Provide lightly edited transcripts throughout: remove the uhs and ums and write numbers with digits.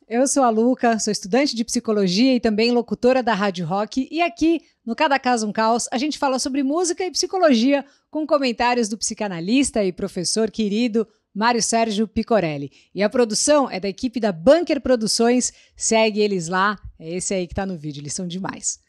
Eu sou a Luca, sou estudante de psicologia e também locutora da Rádio Rock. E aqui, no Cada Caso um Caos, a gente fala sobre música e psicologia com comentários do psicanalista e professor querido Mário Sérgio Picorelli. E a produção é da equipe da Bunker Produções. Segue eles lá, é esse aí que tá no vídeo, eles são demais.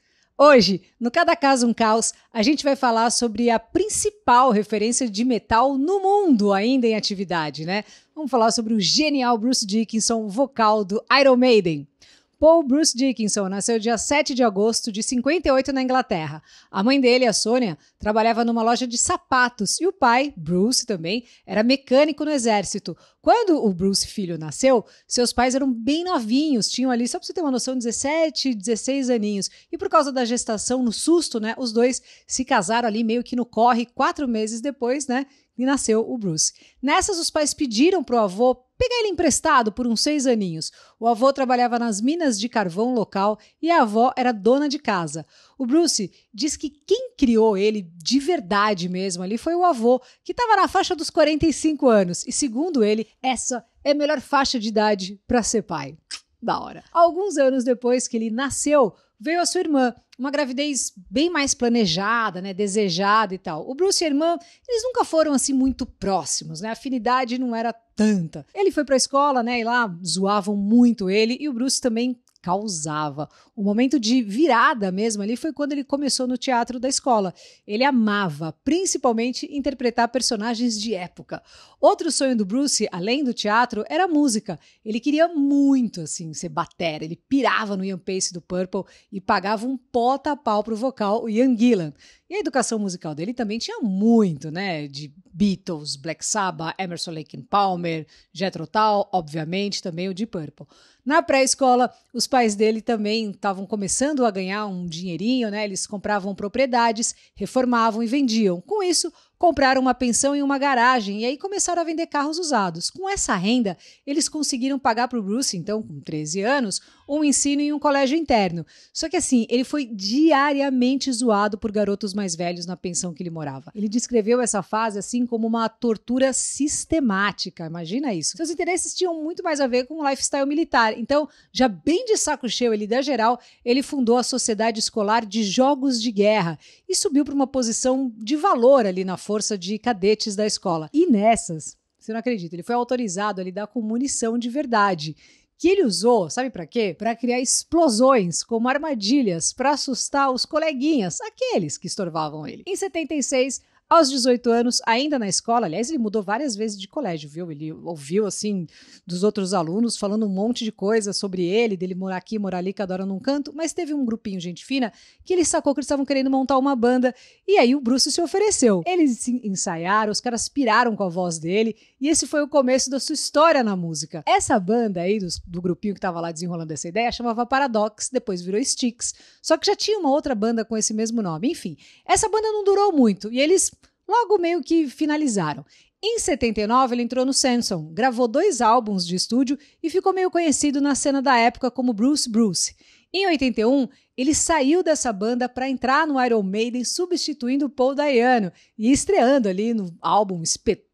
Hoje, no Cada Caso um Caos, a gente vai falar sobre a principal referência de metal no mundo ainda em atividade, né? Vamos falar sobre o genial Bruce Dickinson, vocal do Iron Maiden. Paul Bruce Dickinson nasceu dia 7 de agosto de 58 na Inglaterra. A mãe dele, a Sônia, trabalhava numa loja de sapatos e o pai, Bruce também, era mecânico no exército. Quando o Bruce filho nasceu, seus pais eram bem novinhos, tinham ali, só pra você ter uma noção, 17, 16 aninhos. E por causa da gestação, no susto, né, os dois se casaram ali meio que no corre 4 meses depois, né, e nasceu o Bruce. Nessas, os pais pediram pro avô pegar ele emprestado por uns 6 aninhos. O avô trabalhava nas minas de carvão local e a avó era dona de casa. O Bruce diz que quem criou ele de verdade mesmo ali foi o avô, que estava na faixa dos 45 anos. E segundo ele, essa é a melhor faixa de idade para ser pai. Da hora. Alguns anos depois que ele nasceu, veio a sua irmã, uma gravidez bem mais planejada, né, desejada e tal. O Bruce e a irmã, eles nunca foram assim muito próximos, né? A afinidade não era tanta. Ele foi pra escola, né, e lá zoavam muito ele e o Bruce também causava. O momento de virada mesmo ali foi quando ele começou no teatro da escola. Ele amava, principalmente, interpretar personagens de época. Outro sonho do Bruce, além do teatro, era a música. Ele queria muito, assim, ser batera. Ele pirava no Ian Pace do Purple e pagava um pau pro vocal, o Ian Gillan. E a educação musical dele também tinha muito, né? De Beatles, Black Sabbath, Emerson, Lake and Palmer, Jethro Tull, obviamente, também o Deep Purple. Na pré-escola, os pais dele também estavam começando a ganhar um dinheirinho, né? Eles compravam propriedades, reformavam e vendiam. Com isso, compraram uma pensão em uma garagem e aí começaram a vender carros usados. Com essa renda, eles conseguiram pagar para o Bruce, então, com 13 anos, um ensino em um colégio interno. Só que assim, ele foi diariamente zoado por garotos mais velhos na pensão que ele morava. Ele descreveu essa fase assim como uma tortura sistemática, imagina isso. Seus interesses tinham muito mais a ver com o lifestyle militar. Então, já bem de saco cheio ele da geral, ele fundou a Sociedade Escolar de Jogos de Guerra e subiu para uma posição de valor ali na força de cadetes da escola. E nessas, você não acredita, ele foi autorizado a lidar com munição de verdade, que ele usou, sabe para quê? Para criar explosões como armadilhas para assustar os coleguinhas, aqueles que estorvavam ele. Em 76, aos 18 anos, ainda na escola, aliás, ele mudou várias vezes de colégio, viu? Ele ouviu, assim, dos outros alunos falando um monte de coisa sobre ele, dele morar aqui, morar ali, cada hora num canto, mas teve um grupinho, gente fina, que ele sacou que eles estavam querendo montar uma banda, e aí o Bruce se ofereceu. Eles ensaiaram, os caras piraram com a voz dele, e esse foi o começo da sua história na música. Essa banda aí, do grupinho que tava lá desenrolando essa ideia, chamava Paradox, depois virou Styx, só que já tinha uma outra banda com esse mesmo nome. Enfim, essa banda não durou muito, e eles logo meio que finalizaram. Em 79, ele entrou no Samson, gravou 2 álbuns de estúdio e ficou meio conhecido na cena da época como Bruce Bruce. Em 81, ele saiu dessa banda para entrar no Iron Maiden, substituindo o Paul Dayano e estreando ali no álbum espetacular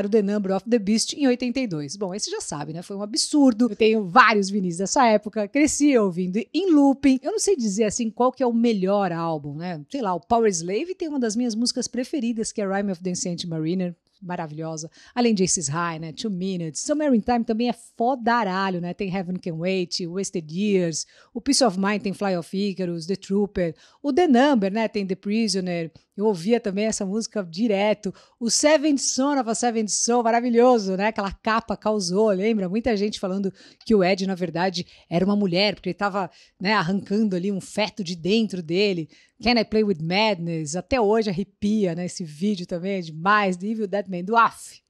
o The Number of the Beast em 82. Bom, esse já sabe, né? Foi um absurdo. Eu tenho vários vinis dessa época, cresci ouvindo em looping. Eu não sei dizer assim qual que é o melhor álbum, né? Sei lá, o Power Slave tem uma das minhas músicas preferidas, que é Rime of the Ancient Mariner, maravilhosa. Além de Aces High, né? 2 Minutes. Somewhere in Time também é fodaralho, né? Tem Heaven Can Wait, Wasted Years, o Peace of Mind tem Fly of Icarus, The Trooper, o The Number, né? Tem The Prisoner. Eu ouvia também essa música direto. O Seventh Son of a Seventh Soul, maravilhoso, né? Aquela capa causou, lembra? Muita gente falando que o Ed, na verdade, era uma mulher, porque ele estava, né, arrancando ali um feto de dentro dele. Can I Play With Madness? Até hoje arrepia, né? Esse vídeo também é demais. The Evil Dead Man, do AF.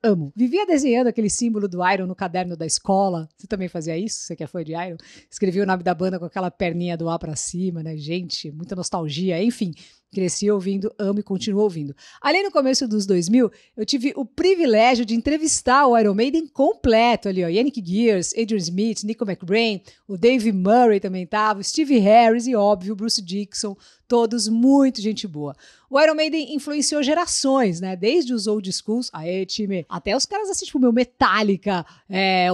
Amo. Vivia desenhando aquele símbolo do Iron no caderno da escola. Você também fazia isso? Você que é fã de Iron? Escrevia o nome da banda com aquela perninha do A pra cima, né? Gente, muita nostalgia. Enfim, Cresci ouvindo, amo e continuo ouvindo. Ali no começo dos 2000, eu tive o privilégio de entrevistar o Iron Maiden completo ali, ó. Yannick Gears, Adrian Smith, Nico McBrain, o Dave Murray também tava, o Steve Harris e, óbvio, o Bruce Dickinson, todos muito gente boa. O Iron Maiden influenciou gerações, né? Desde os old schools, aê, time, até os caras assim, tipo, meu Metallica,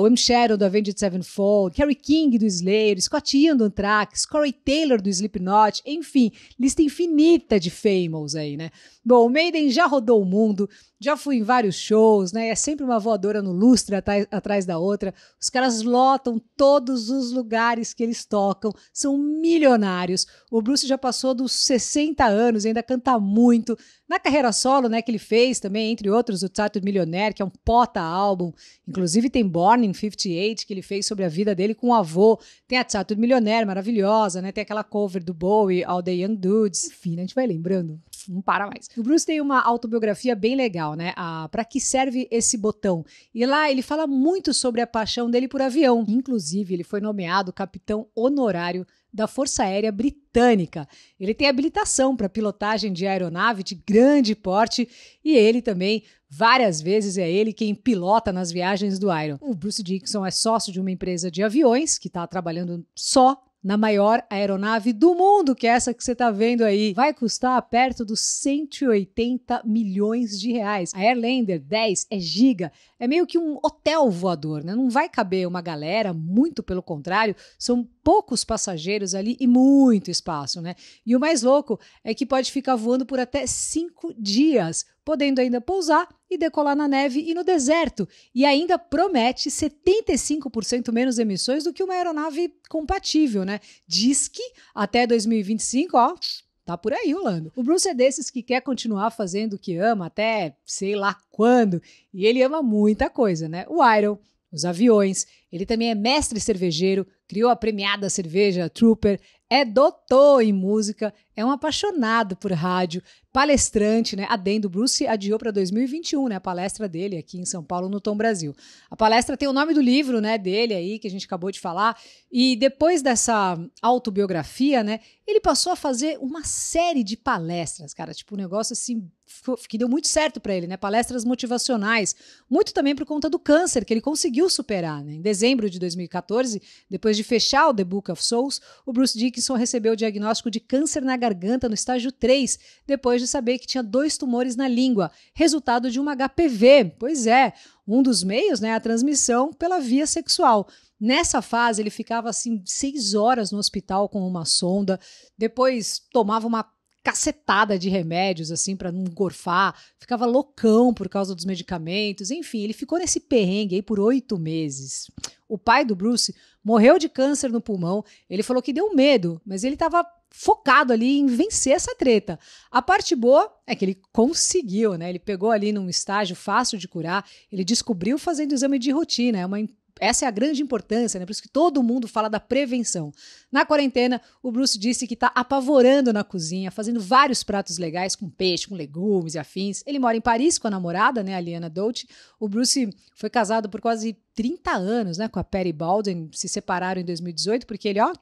o M. Shadow do Avenged Sevenfold, Kerry King do Slayer, Scott Ian do Anthrax, Corey Taylor do Slipknot, enfim, lista infinita de famous aí, né? Bom, o Maiden já rodou o mundo, já fui em vários shows, né? É sempre uma voadora no lustre atrás da outra. Os caras lotam todos os lugares que eles tocam, são milionários. O Bruce já passou dos 60 anos, ainda canta muito. Na carreira solo, né, que ele fez também, entre outros, o Tattooed Millionaire, que é um pota álbum. Inclusive tem Born in 58, que ele fez sobre a vida dele com o avô. Tem a Tattooed Millionaire, maravilhosa, né? Tem aquela cover do Bowie, All the Young Dudes. Enfim, a gente vai lembrando, não para mais. O Bruce tem uma autobiografia bem legal, né? Pra que serve esse botão? E lá ele fala muito sobre a paixão dele por avião. Inclusive, ele foi nomeado capitão honorário da Força Aérea Britânica. Ele tem habilitação para pilotagem de aeronave de grande porte e ele também, várias vezes, é ele quem pilota nas viagens do Iron. O Bruce Dickinson é sócio de uma empresa de aviões que está trabalhando só na maior aeronave do mundo, que é essa que você está vendo aí. Vai custar perto dos 180 milhões de reais. A Airlander 10 é giga, é meio que um hotel voador, né? Não vai caber uma galera, muito pelo contrário, são poucos passageiros ali e muito espaço, né? E o mais louco é que pode ficar voando por até 5 dias, podendo ainda pousar e decolar na neve e no deserto. E ainda promete 75% menos emissões do que uma aeronave compatível, né? Diz que até 2025, ó, tá por aí rolando. O Bruce é desses que quer continuar fazendo o que ama até sei lá quando. E ele ama muita coisa, né? O Iron, os aviões, ele também é mestre cervejeiro, criou a premiada cerveja Trooper, é doutor em música, é um apaixonado por rádio, palestrante, né? Adendo, Bruce adiou para 2021, né? A palestra dele aqui em São Paulo, no Tom Brasil. A palestra tem o nome do livro, né, dele aí, que a gente acabou de falar, e depois dessa autobiografia, né, ele passou a fazer uma série de palestras, cara, tipo um negócio assim, que deu muito certo para ele, né? Palestras motivacionais, muito também por conta do câncer que ele conseguiu superar, né? Em dezembro de 2014, depois de fechar o The Book of Souls, o Bruce Dickinson recebeu o diagnóstico de câncer na garganta no estágio 3, depois de saber que tinha 2 tumores na língua, resultado de uma HPV. Pois é, um dos meios, né, a transmissão pela via sexual. Nessa fase, ele ficava assim 6 horas no hospital com uma sonda, depois tomava uma cacetada de remédios, assim, para não gorfar, ficava loucão por causa dos medicamentos, enfim, ele ficou nesse perrengue aí por 8 meses. O pai do Bruce morreu de câncer no pulmão, ele falou que deu medo, mas ele estava focado ali em vencer essa treta. A parte boa é que ele conseguiu, né? Ele pegou ali num estágio fácil de curar, ele descobriu fazendo exame de rotina, essa é a grande importância, né? Por isso que todo mundo fala da prevenção. Na quarentena, o Bruce disse que está apavorando na cozinha, fazendo vários pratos legais com peixe, com legumes e afins. Ele mora em Paris com a namorada, né, a Liana Dolce. O Bruce foi casado por quase 30 anos, né, com a Patty Baldwin. Se separaram em 2018 porque ele, ó,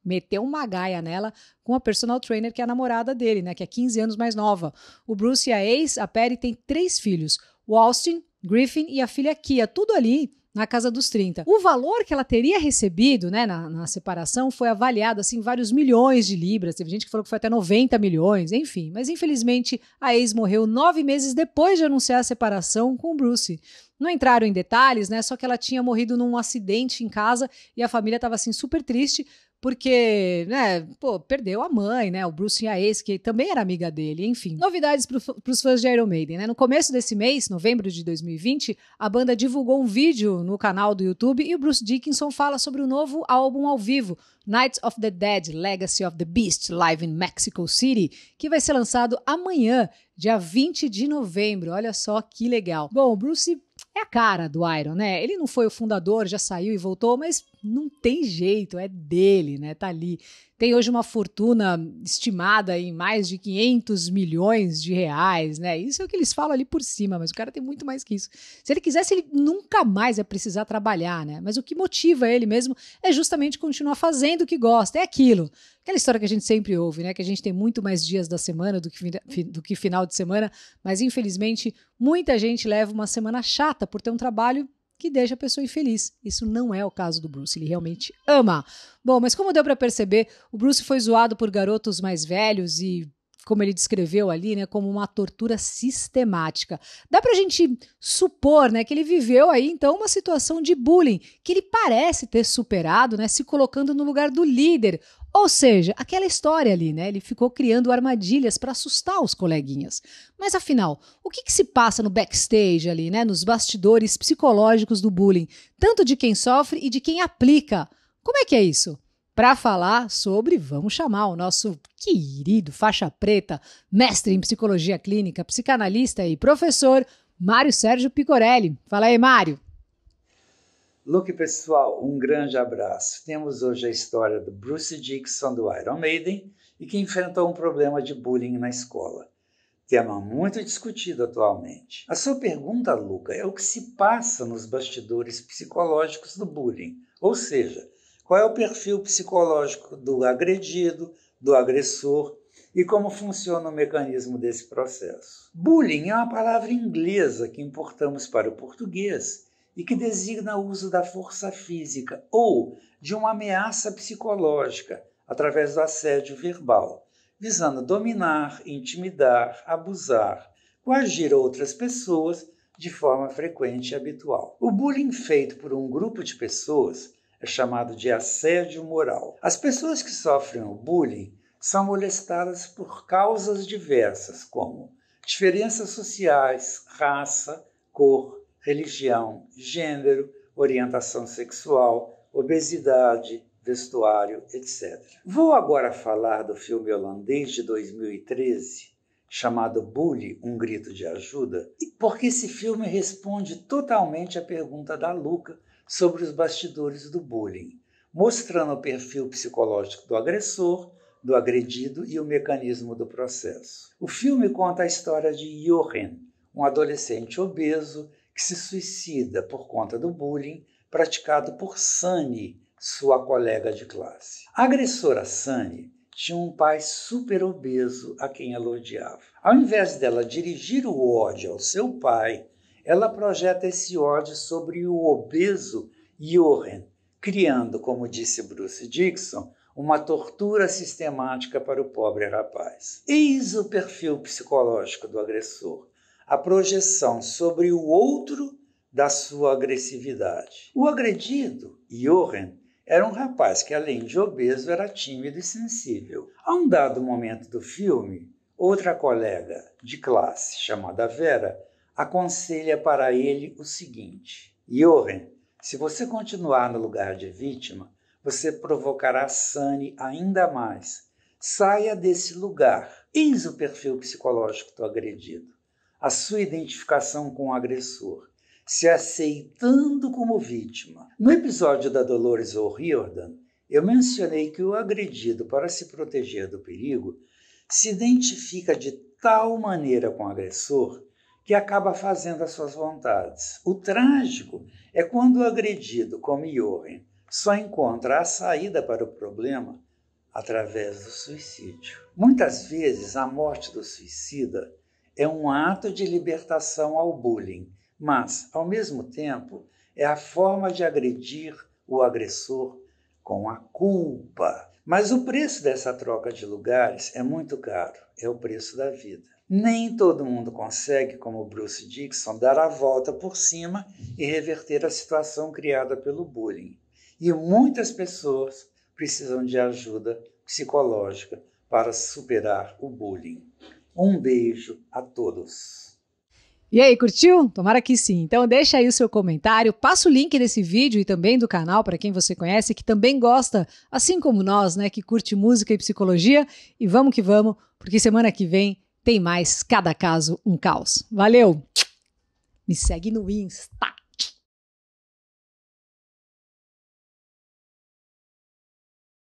meteu uma gaia nela com a personal trainer que é a namorada dele, né, que é 15 anos mais nova. O Bruce e a ex, a Patty, têm 3 filhos. O Austin, Griffin e a filha Kia, tudo ali na casa dos 30. O valor que ela teria recebido, né, na separação foi avaliado assim, em vários milhões de libras. Teve gente que falou que foi até 90 milhões, enfim. Mas infelizmente a ex morreu 9 meses depois de anunciar a separação com o Bruce. Não entraram em detalhes, né? Só que ela tinha morrido num acidente em casa e a família estava assim super triste porque, né, pô, perdeu a mãe, né, o Bruce e a ex, que também era amiga dele, enfim. Novidades para os fãs de Iron Maiden, né? No começo desse mês, novembro de 2020, a banda divulgou um vídeo no canal do YouTube e o Bruce Dickinson fala sobre o novo álbum ao vivo, Night of the Dead, Legacy of the Beast, live in Mexico City, que vai ser lançado amanhã, dia 20 de novembro. Olha só que legal. Bom, o Bruce é a cara do Iron, né? Ele não foi o fundador, já saiu e voltou, mas não tem jeito, é dele, né? Tá ali. Tem hoje uma fortuna estimada em mais de 500 milhões de reais, né? Isso é o que eles falam ali por cima, mas o cara tem muito mais que isso. Se ele quisesse, ele nunca mais ia precisar trabalhar, né? Mas o que motiva ele mesmo é justamente continuar fazendo o que gosta, é aquilo. Aquela história que a gente sempre ouve, né? Que a gente tem muito mais dias da semana do que final de semana, mas infelizmente muita gente leva uma semana chata por ter um trabalho que deixa a pessoa infeliz. Isso não é o caso do Bruce, ele realmente ama. Bom, mas como deu para perceber, o Bruce foi zoado por garotos mais velhos e, como ele descreveu ali, né, como uma tortura sistemática. Dá pra gente supor, né, que ele viveu aí, então, uma situação de bullying, que ele parece ter superado, né, se colocando no lugar do líder. Ou seja, aquela história ali, né, ele ficou criando armadilhas para assustar os coleguinhas. Mas, afinal, o que se passa no backstage ali, né, nos bastidores psicológicos do bullying, tanto de quem sofre e de quem aplica? Como é que é isso? Para falar sobre, vamos chamar o nosso querido faixa preta, mestre em psicologia clínica, psicanalista e professor, Mário Sérgio Picorelli. Fala aí, Mário. Luke, pessoal, um grande abraço. Temos hoje a história do Bruce Dickinson do Iron Maiden e que enfrentou um problema de bullying na escola. Tema muito discutido atualmente. A sua pergunta, Luca, é o que se passa nos bastidores psicológicos do bullying, ou seja, qual é o perfil psicológico do agredido, do agressor e como funciona o mecanismo desse processo. Bullying é uma palavra inglesa que importamos para o português e que designa o uso da força física ou de uma ameaça psicológica através do assédio verbal, visando dominar, intimidar, abusar, coagir outras pessoas de forma frequente e habitual. O bullying feito por um grupo de pessoas é chamado de assédio moral. As pessoas que sofrem o bullying são molestadas por causas diversas, como diferenças sociais, raça, cor, religião, gênero, orientação sexual, obesidade, vestuário, etc. Vou agora falar do filme holandês de 2013, chamado Bully, um grito de ajuda, porque esse filme responde totalmente à pergunta da Luca sobre os bastidores do bullying, mostrando o perfil psicológico do agressor, do agredido e o mecanismo do processo. O filme conta a história de Jochen, um adolescente obeso que se suicida por conta do bullying praticado por Sunny, sua colega de classe. A agressora Sunny tinha um pai super obeso a quem ela odiava. Ao invés dela dirigir o ódio ao seu pai, ela projeta esse ódio sobre o obeso Jochen, criando, como disse Bruce Dickinson, uma tortura sistemática para o pobre rapaz. Eis o perfil psicológico do agressor, a projeção sobre o outro da sua agressividade. O agredido, Jochen, era um rapaz que, além de obeso, era tímido e sensível. A um dado momento do filme, outra colega de classe, chamada Vera, aconselha para ele o seguinte: Jochen, se você continuar no lugar de vítima, você provocará Sunny ainda mais. Saia desse lugar. Eis o perfil psicológico do agredido. A sua identificação com o agressor, se aceitando como vítima. No episódio da Dolores O'Riordan, eu mencionei que o agredido, para se proteger do perigo, se identifica de tal maneira com o agressor que acaba fazendo as suas vontades. O trágico é quando o agredido, como Jochen, só encontra a saída para o problema através do suicídio. Muitas vezes, a morte do suicida é um ato de libertação ao bullying, mas, ao mesmo tempo, é a forma de agredir o agressor com a culpa. Mas o preço dessa troca de lugares é muito caro, é o preço da vida. Nem todo mundo consegue, como Bruce Dickinson, dar a volta por cima e reverter a situação criada pelo bullying. E muitas pessoas precisam de ajuda psicológica para superar o bullying. Um beijo a todos. E aí, curtiu? Tomara que sim. Então deixa aí o seu comentário, passa o link desse vídeo e também do canal para quem você conhece, que também gosta, assim como nós, né, que curte música e psicologia. E vamos que vamos, porque semana que vem tem mais Cada Caso um Caos. Valeu! Me segue no Insta.